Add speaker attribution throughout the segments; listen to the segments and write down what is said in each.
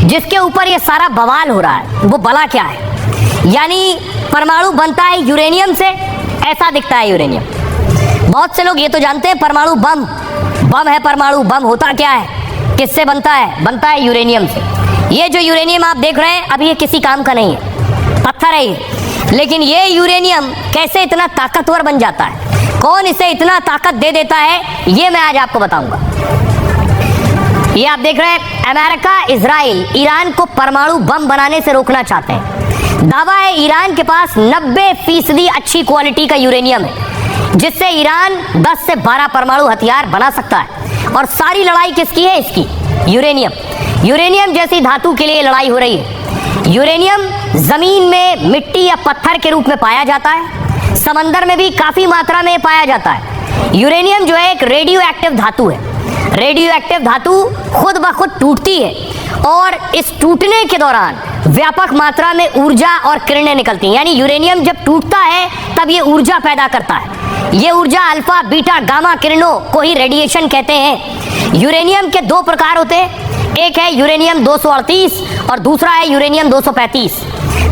Speaker 1: जिसके ऊपर ये सारा बवाल हो रहा है वो बला क्या है? यानी परमाणु बनता है यूरेनियम से, ऐसा दिखता है यूरेनियम। बहुत से लोग ये तो जानते हैं परमाणु बम है, परमाणु बम होता क्या है, किससे बनता है? बनता है यूरेनियम से। ये जो यूरेनियम आप देख रहे हैं अभी ये किसी काम का नहीं है, पत्थर है ये। लेकिन ये यूरेनियम कैसे इतना ताकतवर बन जाता है, कौन इसे इतना ताकत दे देता है, ये मैं आज आपको बताऊंगा। ये आप देख रहे हैं अमेरिका, इजराइल ईरान को परमाणु बम बनाने से रोकना चाहते हैं। दावा है ईरान के पास 90% अच्छी क्वालिटी का यूरेनियम है, जिससे ईरान 10 से 12 परमाणु हथियार बना सकता है। और सारी लड़ाई किसकी है? इसकी, यूरेनियम जैसी धातु के लिए लड़ाई हो रही है। यूरेनियम जमीन में मिट्टी या पत्थर के रूप में पाया जाता है, समंदर में भी काफी मात्रा में पाया जाता है। यूरेनियम जो है एक रेडियो एक्टिव धातु है। रेडियो एक्टिव धातु खुद ब खुद टूटती है और इस टूटने के दौरान व्यापक मात्रा में ऊर्जा और किरणें निकलती हैं। यानी यूरेनियम जब टूटता है तब ये ऊर्जा पैदा करता है। ये ऊर्जा अल्फा, बीटा, गामा किरणों को ही रेडिएशन कहते हैं। यूरेनियम के 2 प्रकार होते हैं, एक है यूरेनियम 238 और दूसरा है यूरेनियम 235।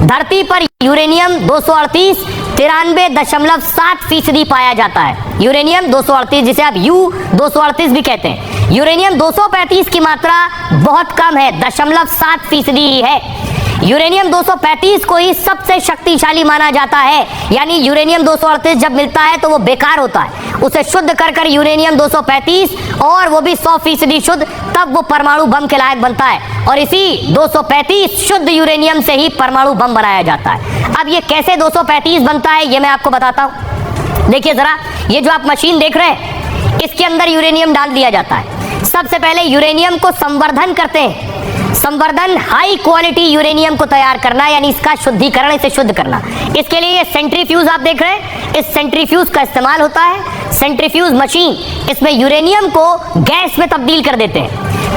Speaker 1: धरती पर यूरेनियम 238 93.7% पाया जाता है। यूरेनियम 238 जिसे आप U-238 भी कहते हैं। यूरेनियम 235 की मात्रा बहुत कम है, 0.7% ही है। यूरेनियम 235 को ही सबसे शक्तिशाली माना जाता है। यानी यूरेनियम 238 जब मिलता है तो वो बेकार होता है, उसे शुद्ध कर यूरेनियम 235 और वो भी 100% शुद्ध, तब वो परमाणु बम के लायक बनता है। और इसी 235 शुद्ध यूरेनियम से ही परमाणु बम बनाया जाता है। अब ये कैसे 235 बनता है ये मैं आपको बताता हूँ। देखिए जरा, ये जो आप मशीन देख रहे हैं इसके अंदर यूरेनियम डाल दिया जाता है। सबसे पहले यूरेनियम को संवर्धन करते हैं। संवर्धन हाई क्वालिटी यूरेनियम को तैयार करना, यानी इसका शुद्धिकरण, इसे शुद्ध करना। इसके लिए ये सेंट्रीफ्यूज आप देख रहे हैं, इस सेंट्रीफ्यूज का इस्तेमाल होता है। सेंट्रीफ्यूज मशीन इसमें यूरेनियम को गैस में तब्दील कर देते हैं,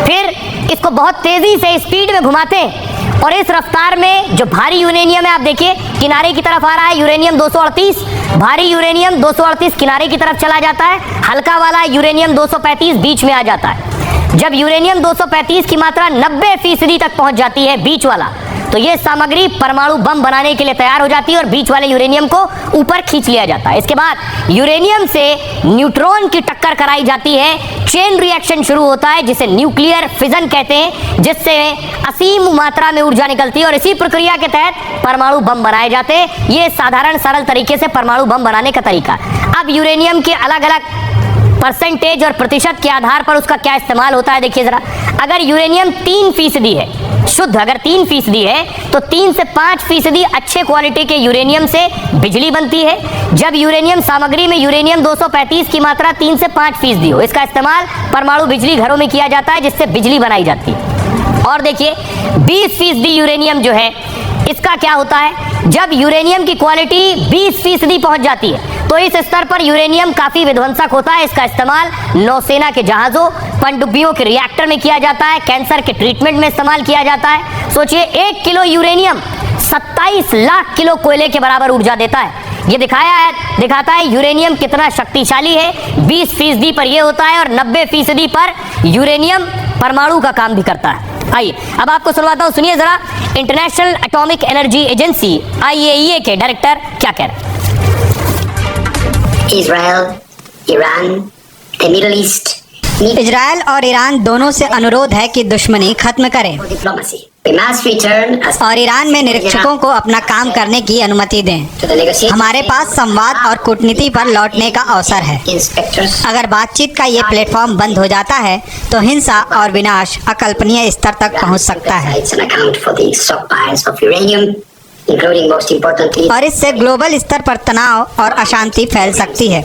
Speaker 1: फिर इसको बहुत तेजी से स्पीड में घुमाते हैं और इस रफ्तार में जो भारी यूरेनियम है, आप देखिए किनारे की तरफ आ रहा है यूरेनियम 238, भारी यूरेनियम 238 किनारे की तरफ चला जाता है, हल्का वाला यूरेनियम 235 बीच में आ जाता है। जब यूरेनियम 235 की मात्रा 90% तक पहुंच जाती है, बीच वाला, तो ये सामग्री परमाणु बम बनाने के लिए तैयार हो जाती है और बीच वाले यूरेनियम को ऊपर खींच लिया जाता है। इसके बाद यूरेनियम से न्यूट्रॉन की टक्कर कराई जाती है, चेन रिएक्शन शुरू होता है जिसे न्यूक्लियर फिजन कहते हैं, जिससे असीम मात्रा में ऊर्जा निकलती है और इसी प्रक्रिया के तहत परमाणु बम बनाए जाते हैं। ये साधारण सरल तरीके से परमाणु बम बनाने का तरीका। अब यूरेनियम के अलग अलग परसेंटेज और प्रतिशत के आधार पर उसका क्या इस्तेमाल होता है, देखिए जरा। अगर यूरेनियम 3% है शुद्ध, अगर 3% है तो 3 से 5% अच्छे क्वालिटी के यूरेनियम से बिजली बनती है। जब यूरेनियम सामग्री में यूरेनियम 235 की मात्रा 3 से 5% हो, इसका इस्तेमाल परमाणु बिजली घरों में किया जाता है, जिससे बिजली बनाई जाती है। और देखिए 20% यूरेनियम जो है इसका क्या होता है, जब यूरेनियम की क्वालिटी 20% पहुंच जाती है तो इस स्तर पर यूरेनियम काफी विध्वंसक होता है। इसका इस्तेमाल नौसेना के जहाजों, पनडुब्बियों के रिएक्टर में किया जाता है, कैंसर के ट्रीटमेंट में इस्तेमाल किया जाता है। सोचिए 1 किलो यूरेनियम 27 लाख किलो कोयले के बराबर ऊर्जा देता है। ये दिखाता है यूरेनियम कितना शक्तिशाली है। 20% पर यह होता है और 90% पर यूरेनियम परमाणु का काम भी करता है। आइए अब आपको सुनवाता हूं, सुनिए जरा international atomic energy agency IAEA के डायरेक्टर क्या कह रहे हैं।
Speaker 2: इजराइल और ईरान दोनों से अनुरोध है कि दुश्मनी खत्म करें और ईरान में निरीक्षकों को अपना काम करने की अनुमति दें। हमारे पास संवाद और कूटनीति पर लौटने का अवसर है। अगर बातचीत का ये प्लेटफॉर्म बंद हो जाता है तो हिंसा और विनाश अकल्पनीय स्तर तक पहुंच सकता है और इससे ग्लोबल स्तर पर तनाव और अशांति फैल सकती है।